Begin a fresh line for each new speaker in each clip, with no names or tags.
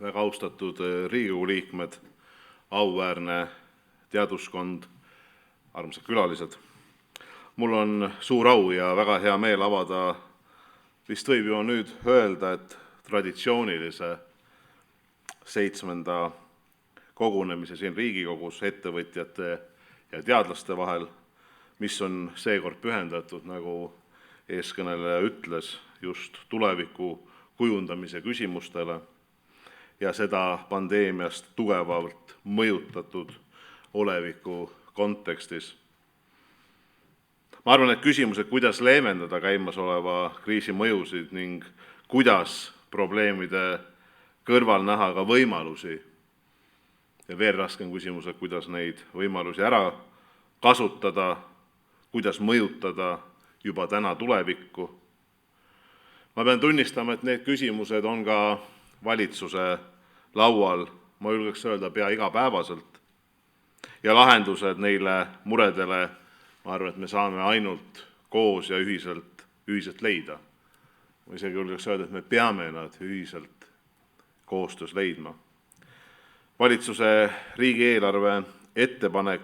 väga austatud Riigikogu liikmed, auväärne teaduskond, armsad külalised. Mul on suur au ja väga hea meel avada, vist võib ju nüüd öelda, et traditsioonilise 7. kogunemise siin Riigikogus ettevõtjate ja teadlaste vahel, mis on seekord pühendatud, nagu eeskõneleja ütles, just tuleviku kujundamise küsimustele ja seda pandeemiast tugevalt mõjutatud oleviku kontekstis. Ma arvan, et küsimused, kuidas leevendada käimasoleva kriisi mõjusid ning kuidas probleemide kõrval näha ka võimalusi ja veel raskem küsimus, kuidas neid võimalusi ära kasutada, kuidas mõjutada juba täna tulevikku. Ma pean tunnistama, et need küsimused on ka valitsuse laual, ma julgeks öelda, pea igapäevaselt. Ja lahendused neile muredele, ma arvan, et me saame ainult koos ja ühiselt leida. Ma isegi julgeks öelda, et me peame nad ühiselt koostöös leidma. Valitsuse riigieelarve ettepanek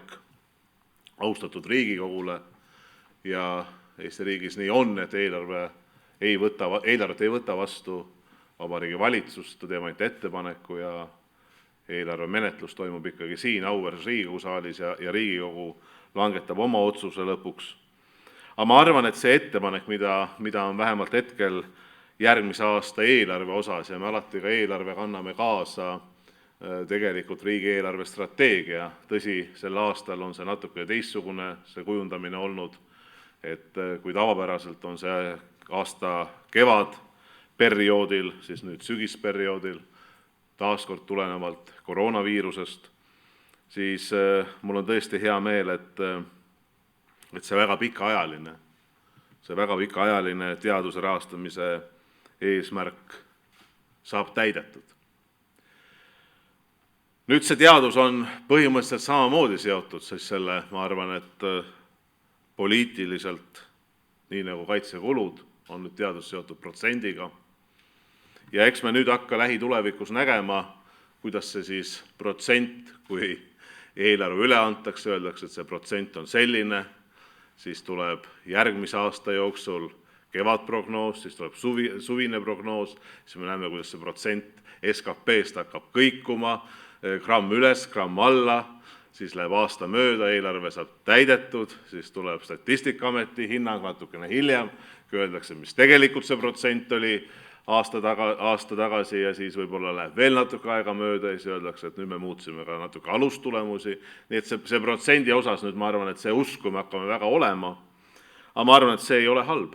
austatud Riigikogule ja Eesti riigis nii on, et eelarvet ei võta vastu Vabariigi Valitsus, ta teeb ainult ettepaneku ja eelarve menetlus toimub ikkagi siin auväärses Riigikogu saalis ja Riigikogu langetab oma otsuse lõpuks. Aga ma arvan, et see ettepanek, mida on vähemalt hetkel järgmise aasta eelarve osas ja me alati ka eelarve kanname kaasa tegelikult riigieelarve strateegia. Tõsi, sel aastal on see natuke teistsugune, see kujundamine olnud, et kui tavapäraselt on see aasta kevadperioodil, siis nüüd sügisperioodil, taaskord tulenevalt koroonaviirusest, siis mul on tõesti hea meel, et see väga pikaajaline teaduse rahastamise eesmärk saab täidetud. Nüüd see teadus on põhimõtteliselt samamoodi seotud, sest selle, ma arvan, et poliitiliselt, nii nagu kaitsekulud, on nüüd teadus seotud protsendiga. Ja eks me nüüd hakka lähitulevikus nägema, kuidas see siis protsent, kui eelarve üle antakse, öeldakse, et see protsent on selline, siis tuleb järgmise aasta jooksul kevadprognoos, siis tuleb suvine prognoos, siis me näeme, kuidas see protsent SKP-st hakkab kõikuma, gramm üles, gramm alla, siis läheb aasta mööda, eelarve saab täidetud, siis tuleb Statistikaameti hinnang natukene hiljem, kui öeldakse, mis tegelikult see protsent oli aasta tagasi ja siis võib-olla läheb veel natuke aega mööda ja siis öeldakse, et nüüd me muutsime ka natuke alustulemusi. Nii et see protsendi osas nüüd ma arvan, et see usku me hakkame väga olema, aga ma arvan, et see ei ole halb.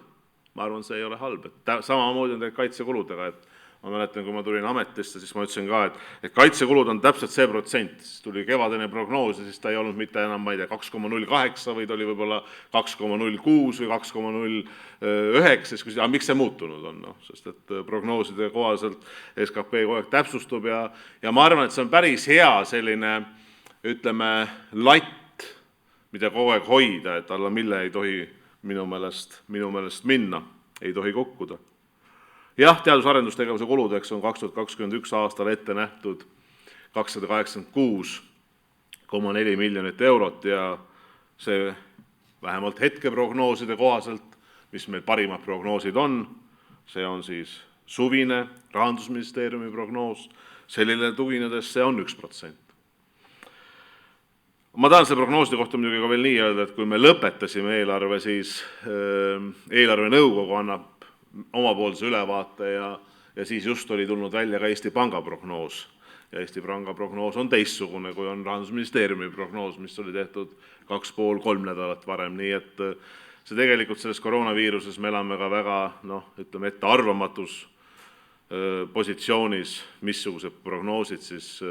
Ma arvan, see ei ole halb. Samamoodi on teil kaitsekuludega, et ma mäletan, kui ma tulin ametisse, siis ma ütlesin ka, et kaitsekulud on täpselt see protsent. Siis tuli kevadene prognoos ja siis ta ei olnud mitte enam, ma ei tea, 2,08 või ta oli võib-olla 2,06 või 2,09, siis küsisin, miks see muutunud on? Sest et prognooside kohaselt SKP kogu aeg täpsustub ja ma arvan, et see on päris hea selline, ütleme, latt, mida kogu aeg hoida, et alla mille ei tohi minu meelest minna, ei tohi kukkuda. Jah, teadus-arendustegevuse kuludeks on 2021 aastal ette nähtud 286,4 miljonit eurot ja see vähemalt hetkeprognooside kohaselt, mis meil parimad prognoosid on, see on siis suvine Rahandusministeeriumi prognoos, sellele tuginedes see on 1%. Ma tahan selle prognooside kohta muidugi ka veel nii öelda, et kui me lõpetasime eelarve, siis eelarve nõukogu annab omapoolse ülevaate ja siis just oli tulnud välja ka Eesti Panga prognoos. Ja Eesti Panga prognoos on teistsugune, kui on Rahandusministeeriumi prognoos, mis oli tehtud 2,5–3 nädalat varem. Nii et see tegelikult selles koroonaviiruses me elame ka väga, ütleme, ettearvamatus positsioonis, missugused prognoosid siis,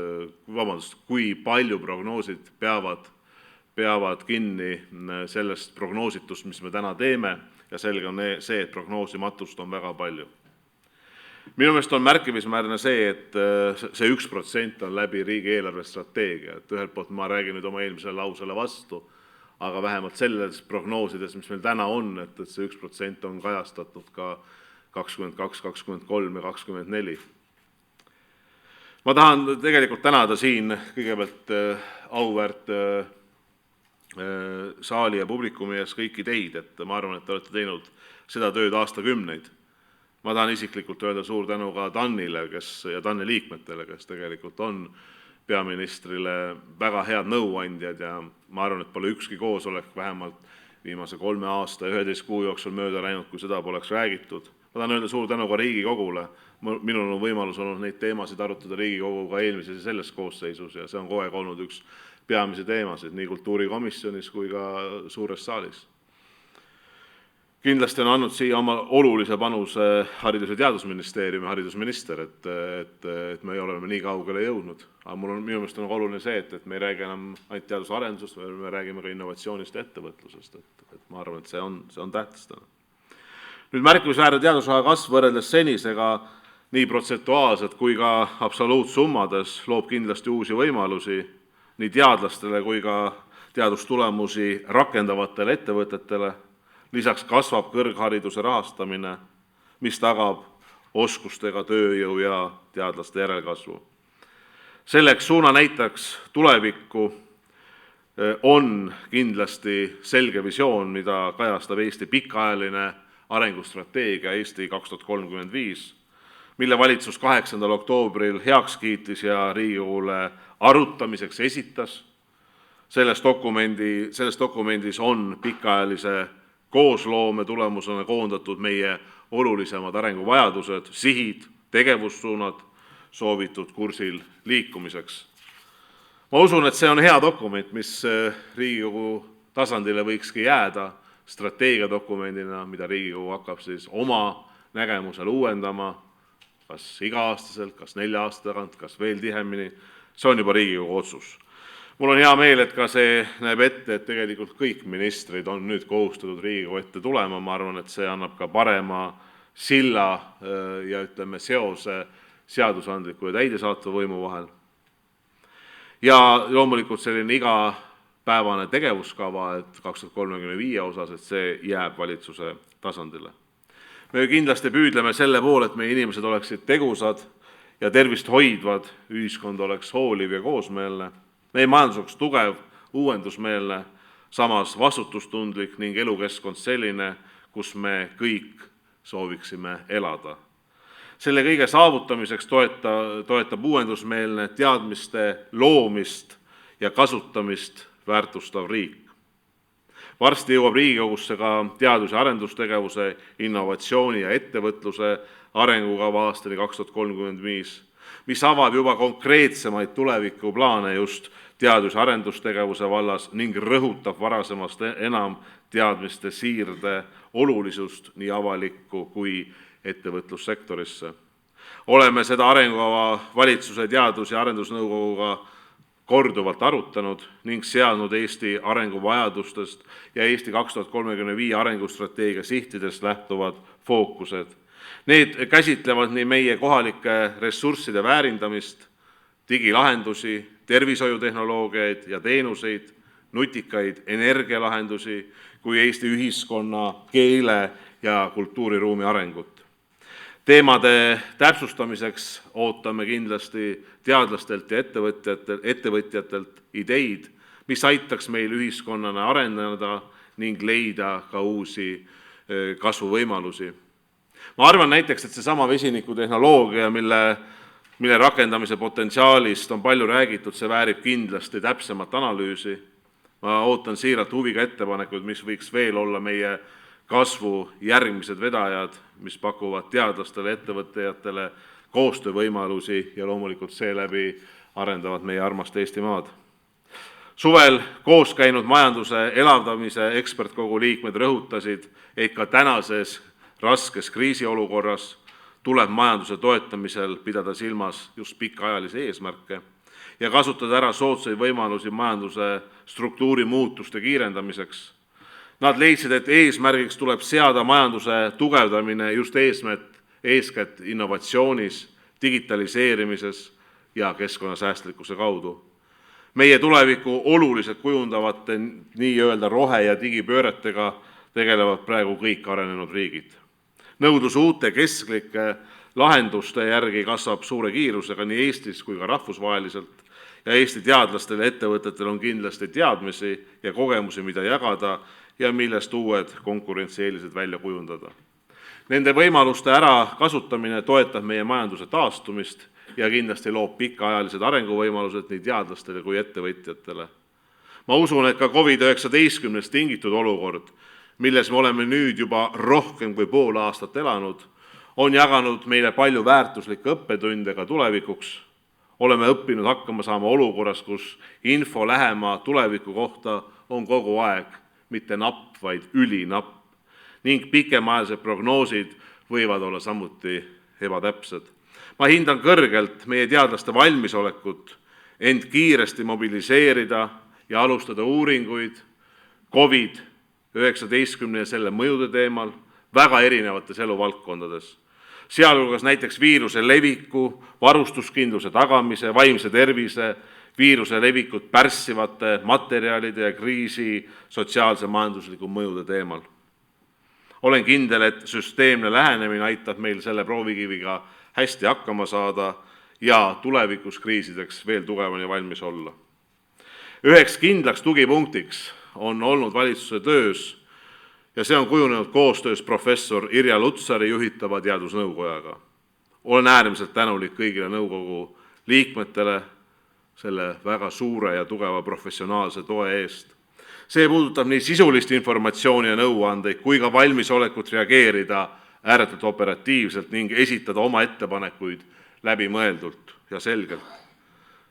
kui palju prognoosid peavad kinni sellest prognoositust, mis me täna teeme ja selge on see, et prognoosimatust on väga palju. Minu meelest on märkimisväärne see, et see 1% on läbi riigieelarve strateegia. Et ühelt poolt ma räägin nüüd oma eelmisele lausele vastu, aga vähemalt selles prognoosides, mis meil täna on, et see 1% on kajastatud ka 22, 23 ja 24. Ma tahan tegelikult tänada siin kõigepealt auväärt saali ja publikumi ees kõiki teid, et ma arvan, et te olete teinud seda tööd aastakümneid. Ma tahan isiklikult öelda suur tänu ka TAN-ile ja TAN-i liikmetele, kes tegelikult on peaministrile väga head nõuandjad ja ma arvan, et pole ükski koosolek vähemalt viimase 3 aasta ja 11 kuu jooksul mööda läinud, kui seda poleks räägitud. Ma tahan öelda suur tänu ka Riigikogule. Minul on võimalus olnud neid teemasid arutada Riigikoguga eelmises ja selles koosseisus ja see on kogu aeg olnud üks peamisi teemasid nii kultuurikomisjonis kui ka suures saalis. Kindlasti on andnud siia oma olulise panuse Haridus- ja Teadusministeeriumi haridusminister, et me oleme nii kaugele jõudnud. Aga minu meelest on oluline see, et me ei räägi enam ainult teadusarendusest, me räägime ka innovatsioonist ja ettevõtlusest. Et ma arvan, et see on tähtis täna. Nüüd märkimisväärne teadusraha kasv võrreldes senisega nii protsentuaalselt kui ka absoluutsummades loob kindlasti uusi võimalusi nii teadlastele kui ka teadustulemusi rakendavatele ettevõtetele. Lisaks kasvab kõrghariduse rahastamine, mis tagab oskustega tööjõu ja teadlaste järelkasvu. Selleks suunanäitaks tulevikku on kindlasti selge visioon, mida kajastab Eesti pikaajaline arengustrateegia Eesti 2035, mille valitsus 8. oktoobril heaks kiitis ja Riigikogule arutamiseks esitas. Selles dokumendis on pikaajalise koosloome tulemusena koondatud meie olulisemad arenguvajadused, sihid, tegevussuunad soovitud kursil liikumiseks. Ma usun, et see on hea dokument, mis Riigikogu tasandile võikski jääda strateegiadokumendina, mida Riigikogu hakkab siis oma nägemusel uuendama, kas iga-aastaselt, kas 4 aasta tagant, kas veel tihemini. See on juba Riigikogu otsus. Mul on hea meel, et ka see näeb ette, et tegelikult kõik ministrid on nüüd kohustatud Riigikogu ette tulema. Ma arvan, et see annab ka parema silla ja ütleme seose seadusandliku ja täidesaatva võimu vahel. Ja loomulikult selline igapäevane tegevuskava, et 2035 osas, et see jääb valitsuse tasandile. Me kindlasti püüdleme selle poole, et meie inimesed oleksid tegusad ja tervist hoidvad, ühiskond oleks hooliv ja koosmeelne. Meie majandus oleks tugev, uuendusmeelne, samas vastutustundlik ning elukeskkond selline, kus me kõik sooviksime elada. Selle kõige saavutamiseks toetab uuendusmeelne teadmiste loomist ja kasutamist väärtustav riik. Varsti jõuab Riigikogusse ka teadus- ja arendustegevuse, innovatsiooni ja ettevõtluse arengukava aastani 2035, mis avab juba konkreetsemaid tulevikuplaane just teadus- ja arendustegevuse vallas ning rõhutab varasemast enam teadmiste siirde olulisust nii avalikku kui ettevõtlussektorisse. Oleme seda arengukava valitsuse teadus- ja arendusnõukoguga korduvalt arutanud ning seadnud Eesti arenguvajadustest ja Eesti 2035 arengustrateegia sihtidest lähtuvad fookused. Need käsitlevad nii meie kohalike ressursside väärindamist, digilahendusi, tervishoiutehnoloogiaid ja teenuseid, nutikaid energialahendusi kui Eesti ühiskonna, keele ja kultuuriruumi arengut. Teemade täpsustamiseks ootame kindlasti teadlastelt ja ettevõtjatelt ideid, mis aitaks meil ühiskonnana areneda ning leida ka uusi kasvuvõimalusi. Ma arvan näiteks, et seesama vesinikutehnoloogia, mille rakendamise potentsiaalist on palju räägitud, see väärib kindlasti täpsemat analüüsi. Ma ootan siiralt huviga ettepanekuid, mis võiks veel olla meie kasvu järgmised vedajad, mis pakuvad teadlastele, ettevõtjatele koostöövõimalusi ja loomulikult seeläbi arendavad meie armast Eestimaad. Suvel koos käinud majanduse elavdamise ekspertkogu liikmed rõhutasid, et ka tänases raskes kriisiolukorras tuleb majanduse toetamisel pidada silmas just pikaajalisi eesmärke ja kasutada ära soodsaid võimalusi majanduse struktuuri muutuste kiirendamiseks. Nad leidsid, et eesmärgiks tuleb seada majanduse tugevdamine just eeskätt innovatsioonis, digitaliseerimises ja keskkonnasäästlikkuse kaudu. Meie tuleviku oluliselt kujundavate nii-öelda rohe- ja digipööretega tegelevad praegu kõik arenenud riigid. Nõudlus uute kesklike lahenduste järgi kasvab suure kiirusega nii Eestis kui ka rahvusvaheliselt ja Eesti teadlastel ja ettevõtetel on kindlasti teadmisi ja kogemusi, mida jagada ja millest uued konkurentsieelised välja kujundada. Nende võimaluste ärakasutamine toetab meie majanduse taastumist ja kindlasti loob pikaajalised arenguvõimalused nii teadlastele kui ettevõtjatele. Ma usun, et ka COVID-19 tingitud olukord, milles me oleme nüüd juba rohkem kui pool aastat elanud, on jaganud meile palju väärtuslikke õppetunde ka tulevikuks. Oleme õppinud hakkama saama olukorras, kus info lähema tuleviku kohta on kogu aeg mitte napp, vaid ülinapp ning pikemaajalised prognoosid võivad olla samuti ebatäpsed. Ma hindan kõrgelt meie teadlaste valmisolekut end kiiresti mobiliseerida ja alustada uuringuid COVID-19 ja selle mõjude teemal väga erinevates eluvaldkondades, sealhulgas näiteks viiruse leviku, varustuskindluse tagamise, vaimse tervise, viiruse levikut pärssivate materjalide ja kriisi sotsiaalse majandusliku mõjude teemal. Olen kindel, et süsteemne lähenemine aitab meil selle proovikiviga hästi hakkama saada ja tulevikus kriisideks veel tugevamini valmis olla. Üheks kindlaks tugipunktiks on olnud valitsuse töös ja see on kujunenud koostöös professor Irja Lutsari juhitava teadusnõukojaga. Olen äärmiselt tänulik kõigile nõukogu liikmetele selle väga suure ja tugeva professionaalse toe eest. See puudutab nii sisulist informatsiooni ja nõuandeid kui ka valmisolekut reageerida ääretult operatiivselt ning esitada oma ettepanekuid läbimõeldult ja selgelt.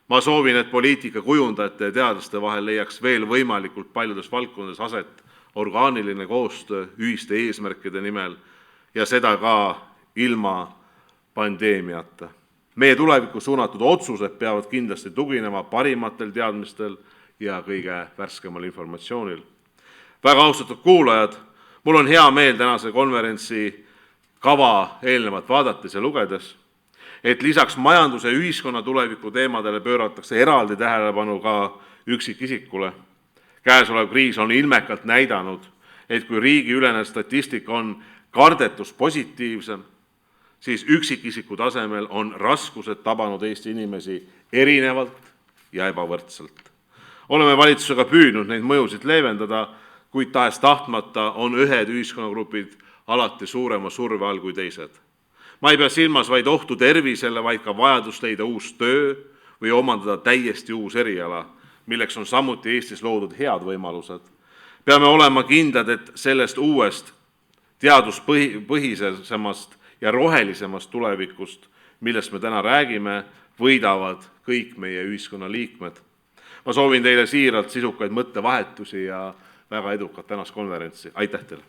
Ma soovin, et poliitika kujundajate ja teadlaste vahel leiaks veel võimalikult paljudes valdkondades aset orgaaniline koostöö ühiste eesmärkide nimel ja seda ka ilma pandeemiata. Meie tulevikku suunatud otsused peavad kindlasti tuginema parimatel teadmistel ja kõige värskemal informatsioonil. Väga austatud kuulajad, mul on hea meel tänase konverentsi kava eelnevalt vaadates ja lugedes, et lisaks majanduse ja ühiskonna tuleviku teemadele pööratakse eraldi tähelepanu ka üksikisikule. Käesolev kriis on ilmekalt näidanud, et kui riigiülene statistika on kardetust positiivsem, siis üksikisiku tasemel on raskused tabanud Eesti inimesi erinevalt ja ebavõrdselt. Oleme valitsusega püüdnud neid mõjusid leevendada, kuid tahes tahtmata on ühed ühiskonnagrupid alati suurema surve all kui teised. Ma ei pea silmas vaid ohtu tervisele, vaid ka vajadust leida uus töö või omandada täiesti uus eriala, milleks on samuti Eestis loodud head võimalused. Peame olema kindlad, et sellest uuest teaduspõhisemast ja rohelisemast tulevikust, millest me täna räägime, võidavad kõik meie ühiskonna liikmed. Ma soovin teile siiralt sisukaid mõttevahetusi ja väga edukat tänast konverentsi. Aitäh teile!